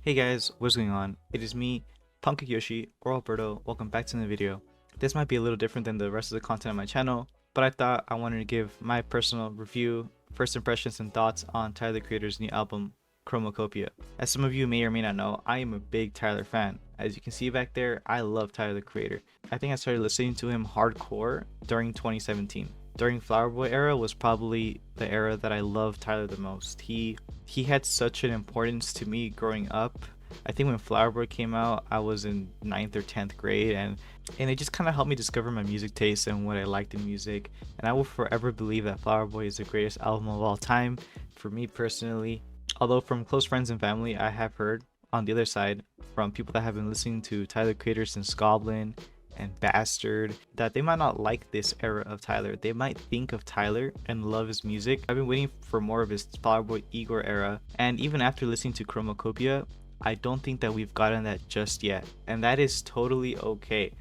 Hey guys, what's going on? It is me, Pumpkin Yoshi, or Alberto. Welcome back to the video. This might be a little different than the rest of the content on my channel, but I thought I wanted to give my personal review, first impressions, and thoughts on Tyler the Creator's new album, Chromakopia. As some of you may or may not know, I am a big Tyler fan. As you can see back there, I love Tyler the Creator. I think I started listening to him hardcore during 2017. During Flower Boy era was probably the era that I loved Tyler the most. He had such an importance to me growing up. I think when Flower Boy came out, I was in 9th or 10th grade, and it just kind of helped me discover my music taste and what I liked in music. And I will forever believe that Flower Boy is the greatest album of all time for me personally. Although from close friends and family, I have heard on the other side from people that have been listening to Tyler the Creator since Goblin and Bastard that they might not like this era of Tyler. They might think of Tyler and love his music. I've been waiting for more of his Flower Boy Igor era, and even after listening to Chromakopia, I don't think that we've gotten that just yet, and that is totally okay.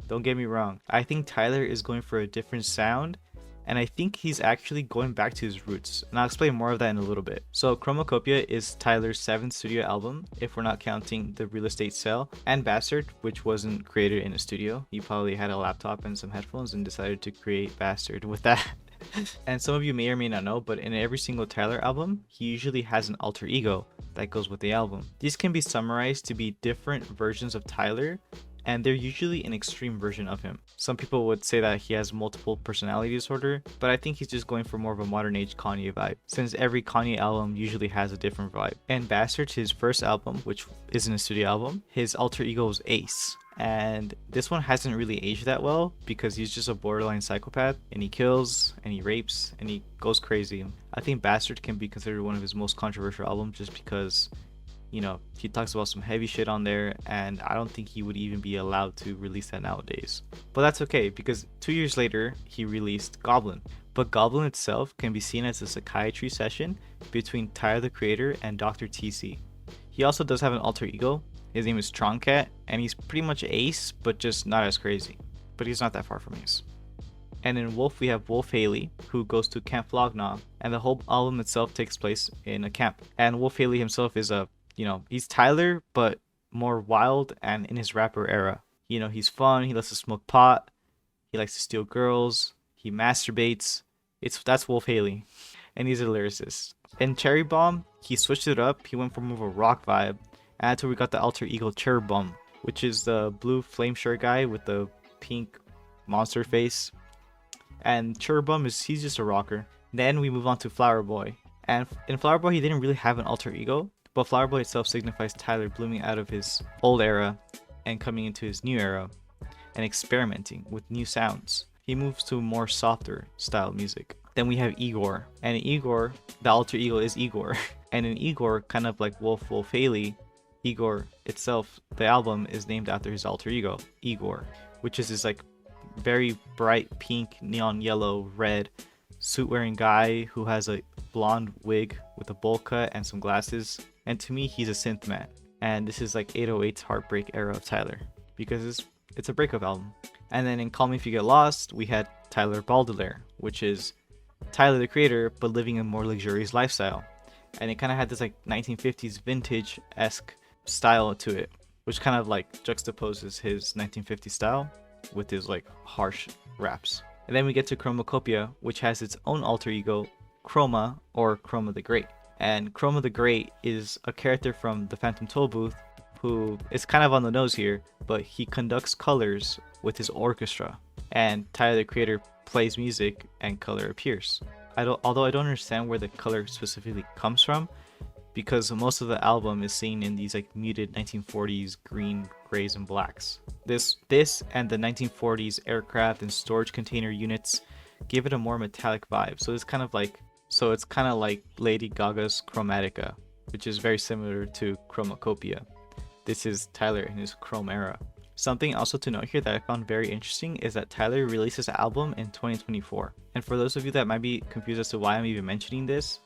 Don't get me wrong, I think Tyler is going for a different sound, and I think he's actually going back to his roots, and I'll explain more of that in a little bit. So Chromakopia is Tyler's 7th studio album, if we're not counting the Real Estate Sale and Bastard, which wasn't created in a studio. He probably had a laptop and some headphones and decided to create Bastard with that. And some of you may or may not know, but in every single Tyler album, he usually has an alter ego that goes with the album. These can be summarized to be different versions of Tyler, and they're usually an extreme version of him. Some people would say that he has multiple personality disorder, but I think he's just going for more of a modern age Kanye vibe, since every Kanye album usually has a different vibe. And Bastard's his first album, which isn't a studio album, his alter ego is Ace. And this one hasn't really aged that well because he's just a borderline psychopath, and he kills and he rapes and he goes crazy. I think Bastard can be considered one of his most controversial albums just because, you know, he talks about some heavy shit on there, and I don't think he would even be allowed to release that nowadays. But that's okay, because 2 years later he released Goblin. But Goblin itself can be seen as a psychiatry session between Tyler the Creator and Dr. TC. He also does have an alter ego. His name is Troncat, and he's pretty much Ace, but just not as crazy. But he's not that far from Ace. And in Wolf, we have Wolf Haley, who goes to Camp Flognaw, and the whole album itself takes place in a camp. And Wolf Haley himself is he's Tyler, but more wild and in his rapper era. You know, he's fun, he likes to smoke pot, he likes to steal girls, he masturbates. That's Wolf Haley, and he's a lyricist. In Cherry Bomb, he switched it up, he went for more of a rock vibe. And that's where we got the alter ego Cherry Bomb, which is the blue flame shirt guy with the pink monster face. And Cherry Bomb he's just a rocker. Then we move on to Flower Boy. And in Flower Boy, he didn't really have an alter ego, but Flower Boy itself signifies Tyler blooming out of his old era and coming into his new era and experimenting with new sounds. He moves to more softer style music. Then we have Igor, and in Igor, the alter ego is Igor. And in Igor, kind of like Wolf Haley, Igor itself, the album is named after his alter ego, Igor, which is this like very bright pink, neon yellow, red suit wearing guy who has a blonde wig with a bowl cut and some glasses. And to me, he's a synth man. And this is like 808's Heartbreak era of Tyler, because it's a breakup album. And then in Call Me If You Get Lost, we had Tyler Baudelaire, which is Tyler the Creator, but living a more luxurious lifestyle. And it kind of had this like 1950s vintage-esque style to it, which kind of like juxtaposes his 1950s style with his like harsh raps. And then we get to Chromakopia, which has its own alter ego, Chroma, or Chroma the Great. And Chroma the Great is a character from the Phantom Tollbooth who is kind of on the nose here, but he conducts colors with his orchestra, and Tyler the Creator plays music and color appears. Although I don't understand where the color specifically comes from, because most of the album is seen in these like muted 1940s green, grays, and blacks. This and the 1940s aircraft and storage container units give it a more metallic vibe. So it's kind of like Lady Gaga's Chromatica, which is very similar to Chromakopia. This is Tyler in his chrome era. Something also to note here that I found very interesting is that Tyler released his album in 2024. And for those of you that might be confused as to why I'm even mentioning this,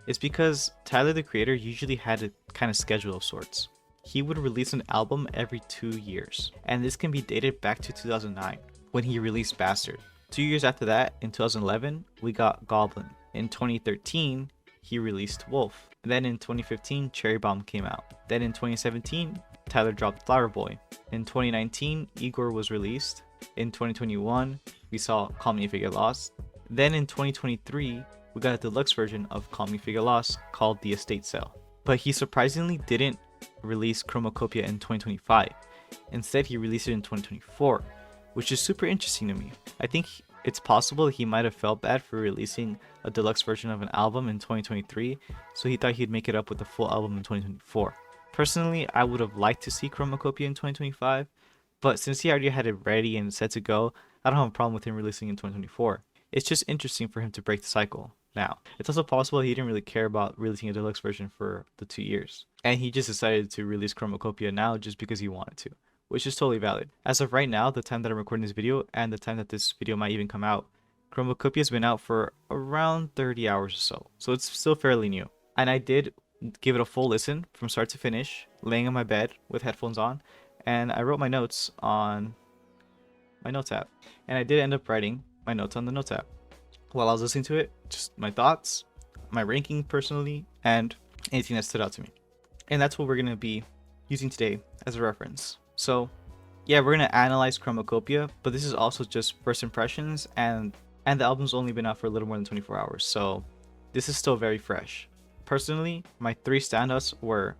it's because Tyler the Creator usually had a kind of schedule of sorts. He would release an album every 2 years, and this can be dated back to 2009 when he released Bastard. 2 years after that, in 2011, we got Goblin. In 2013, he released Wolf. Then in 2015, Cherry Bomb came out. Then in 2017, Tyler dropped Flower Boy. In 2019, Igor was released. In 2021, we saw Call Me If You Get Lost. Then in 2023, we got a deluxe version of Call Me If You Get Lost called The Estate Sale. But he surprisingly didn't release Chromakopia in 2025. Instead, he released it in 2024, which is super interesting to me. I think it's possible he might have felt bad for releasing a deluxe version of an album in 2023, so he thought he'd make it up with a full album in 2024. Personally, I would have liked to see Chromakopia in 2025, but since he already had it ready and set to go, I don't have a problem with him releasing in 2024. It's just interesting for him to break the cycle now. It's also possible he didn't really care about releasing a deluxe version for the 2 years, and he just decided to release Chromakopia now just because he wanted to, which is totally valid. As of right now, the time that I'm recording this video and the time that this video might even come out, Chromakopia has been out for around 30 hours or so it's still fairly new. And I did give it a full listen from start to finish, laying on my bed with headphones on, and I wrote my notes on my notes app. And I did end up writing my notes on the notes app while I was listening to it, just my thoughts, my ranking personally, and anything that stood out to me. And that's what we're going to be using today as a reference. So yeah, we're going to analyze Chromakopia, but this is also just first impressions, and the album's only been out for a little more than 24 hours, so this is still very fresh. Personally, my 3 standouts were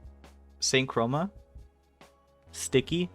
Saint Chroma, Sticky,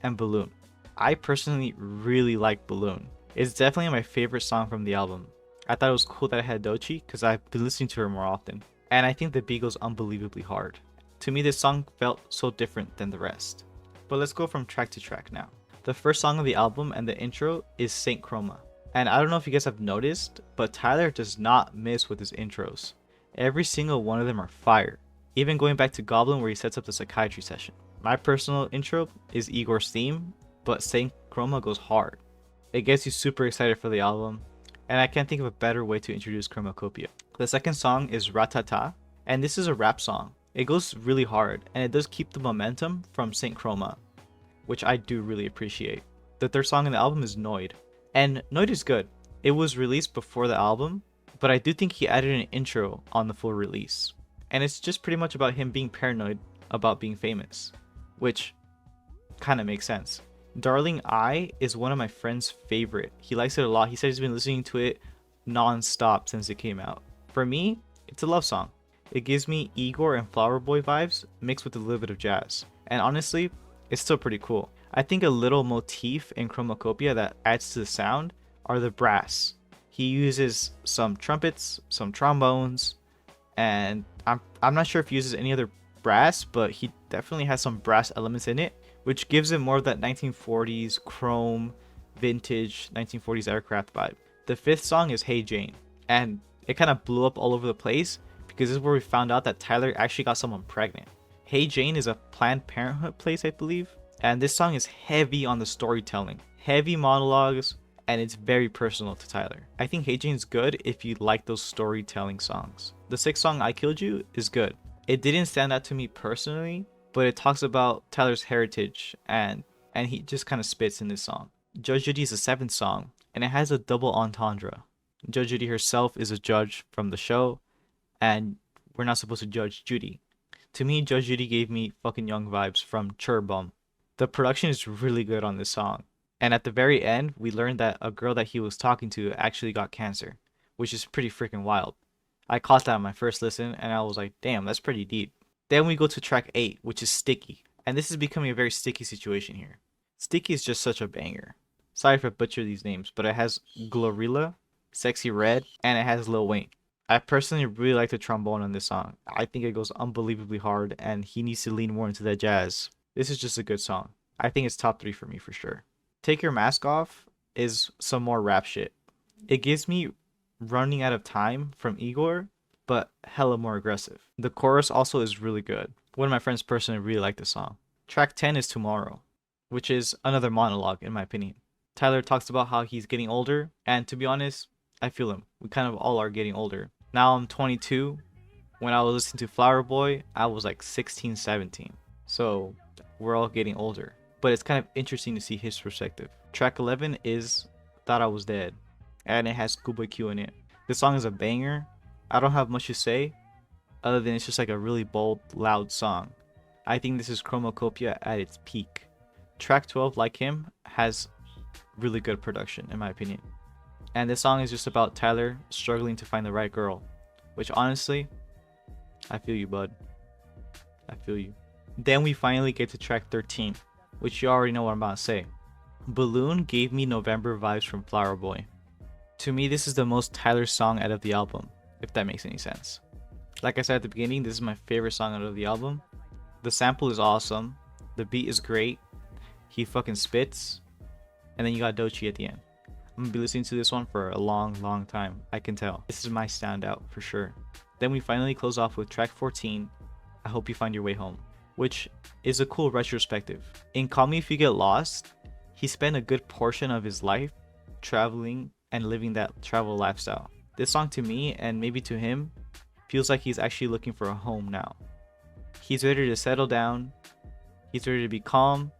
and Balloon. I personally really like Balloon. It's definitely my favorite song from the album. I thought it was cool that it had Doechii because I've been listening to her more often, and I think the beat goes unbelievably hard. To me, this song felt so different than the rest. But let's go from track to track now. The first song of the album and the intro is Saint Chroma. And I don't know if you guys have noticed, but Tyler does not miss with his intros. Every single one of them are fire. Even going back to Goblin where he sets up the psychiatry session. My personal intro is Igor's theme, but Saint Chroma goes hard. It gets you super excited for the album, and I can't think of a better way to introduce Chromakopia. The second song is Ratata, and this is a rap song. It goes really hard, and it does keep the momentum from Saint Chroma, which I do really appreciate. The third song in the album is Noid, and Noid is good. It was released before the album, but I do think he added an intro on the full release. And it's just pretty much about him being paranoid about being famous, which kind of makes sense. Darling I is one of my friend's favorite. He likes it a lot. He said he's been listening to it non-stop since it came out. For me, it's a love song. It gives me Igor and Flower Boy vibes mixed with a little bit of jazz. And honestly, it's still pretty cool. I think a little motif in Chromakopia that adds to the sound are the brass. He uses some trumpets, some trombones, and I'm not sure if he uses any other brass, but he definitely has some brass elements in it, which gives it more of that 1940s chrome, vintage 1940s aircraft vibe. The fifth song is Hey Jane, and it kind of blew up all over the place because this is where we found out that Tyler actually got someone pregnant. Hey Jane is a Planned Parenthood place, I believe, and this song is heavy on the storytelling, heavy monologues, and it's very personal to Tyler. I think Hey Jane's good if you like those storytelling songs. The sixth song, I Killed You, is good. It didn't stand out to me personally, but it talks about Tyler's heritage, and he just kind of spits in this song. Judge Judy is the seventh song, and it has a double entendre. Judge Judy herself is a judge from the show, and we're not supposed to judge Judy. To me, Judge Judy gave me fucking Young vibes from Cherry Bomb. The production is really good on this song. And at the very end, we learned that a girl that he was talking to actually got cancer, which is pretty freaking wild. I caught that on my first listen, and I was like, damn, that's pretty deep. Then we go to track 8, which is Sticky. And this is becoming a very sticky situation here. Sticky is just such a banger. Sorry if I butcher these names, but it has Glorilla, Sexy Red, and it has Lil Wayne. I personally really like the trombone on this song. I think it goes unbelievably hard, and he needs to lean more into that jazz. This is just a good song. I think it's top 3 for me for sure. Take Your Mask Off is some more rap shit. It gives me Running Out of Time from Igor, but hella more aggressive. The chorus also is really good. One of my friends personally really liked the song. Track 10 is Tomorrow, which is another monologue in my opinion. Tyler talks about how he's getting older, and to be honest, I feel him. We kind of all are getting older. Now I'm 22. When I was listening to Flower Boy, I was like 16, 17. So we're all getting older. But it's kind of interesting to see his perspective. Track 11 is Thought I Was Dead, and it has Schoolboy Q in it. This song is a banger. I don't have much to say, other than it's just like a really bold, loud song. I think this is Chromakopia at its peak. Track 12, like him, has really good production in my opinion. And this song is just about Tyler struggling to find the right girl, which honestly, I feel you, bud. I feel you. Then we finally get to track 13, which you already know what I'm about to say. Balloon gave me November vibes from Flower Boy. To me, this is the most Tyler song out of the album, if that makes any sense. Like I said at the beginning, this is my favorite song out of the album. The sample is awesome, the beat is great, he fucking spits, and then you got Doechii at the end. I'm gonna be listening to this one for a long time, I can tell. This is my standout for sure. Then we finally close off with track 14, I Hope You Find Your Way Home, which is a cool retrospective. In Call Me If You Get Lost, he spent a good portion of his life traveling and living that travel lifestyle. This song to me, and maybe to him, feels like he's actually looking for a home now. He's ready to settle down, he's ready to be calm,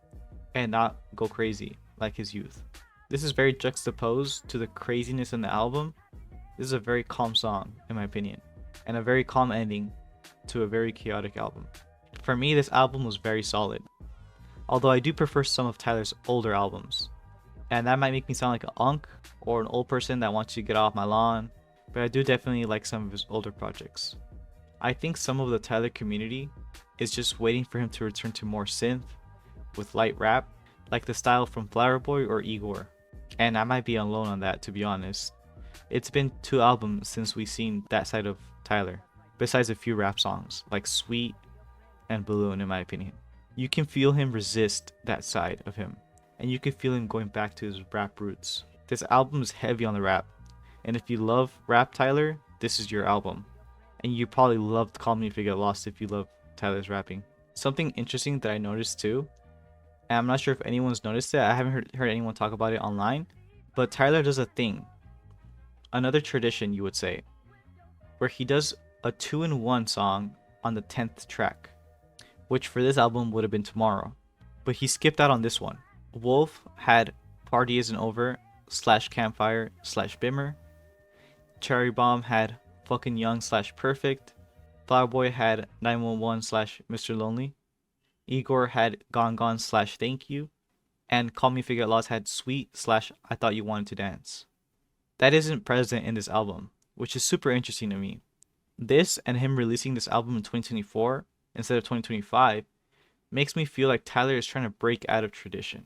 and not go crazy like his youth. This is very juxtaposed to the craziness in the album. This is a very calm song, in my opinion, and a very calm ending to a very chaotic album. For me, this album was very solid, although I do prefer some of Tyler's older albums, and that might make me sound like an unk or an old person that wants to get off my lawn, but I do definitely like some of his older projects. I think some of the Tyler community is just waiting for him to return to more synth with light rap, like the style from Flower Boy or Igor, and I might be alone on that, to be honest. It's been 2 albums since we've seen that side of Tyler, besides a few rap songs like Sweet and Balloon, in my opinion. You can feel him resist that side of him, and you can feel him going back to his rap roots. This album is heavy on the rap, and if you love rap Tyler, this is your album. And you probably loved Call Me If You Get Lost if you love Tyler's rapping. Something interesting that I noticed too, and I'm not sure if anyone's noticed it, I haven't heard anyone talk about it online, but Tyler does a thing, another tradition you would say, where he does a 2-in-1 song on the 10th track, which for this album would have been Tomorrow, but he skipped out on this one. Wolf had Party Isn't Over / Campfire / Bimmer. Cherry Bomb had Fucking Young / Perfect. Flower Boy had 911 / Mr. Lonely. Igor had Gone Gone / Thank You. And Call Me If You Get Lost had Sweet / I Thought You Wanted to Dance. That isn't present in this album, which is super interesting to me. This and him releasing this album in 2024 instead of 2025 makes me feel like Tyler is trying to break out of tradition.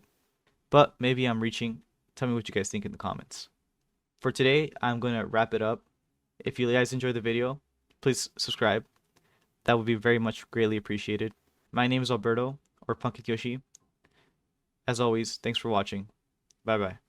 But maybe I'm reaching. Tell me what you guys think in the comments. For today, I'm going to wrap it up. If you guys enjoyed the video, please subscribe. That would be very much greatly appreciated. My name is Alberto, or Punkyoshi. As always, thanks for watching. Bye bye.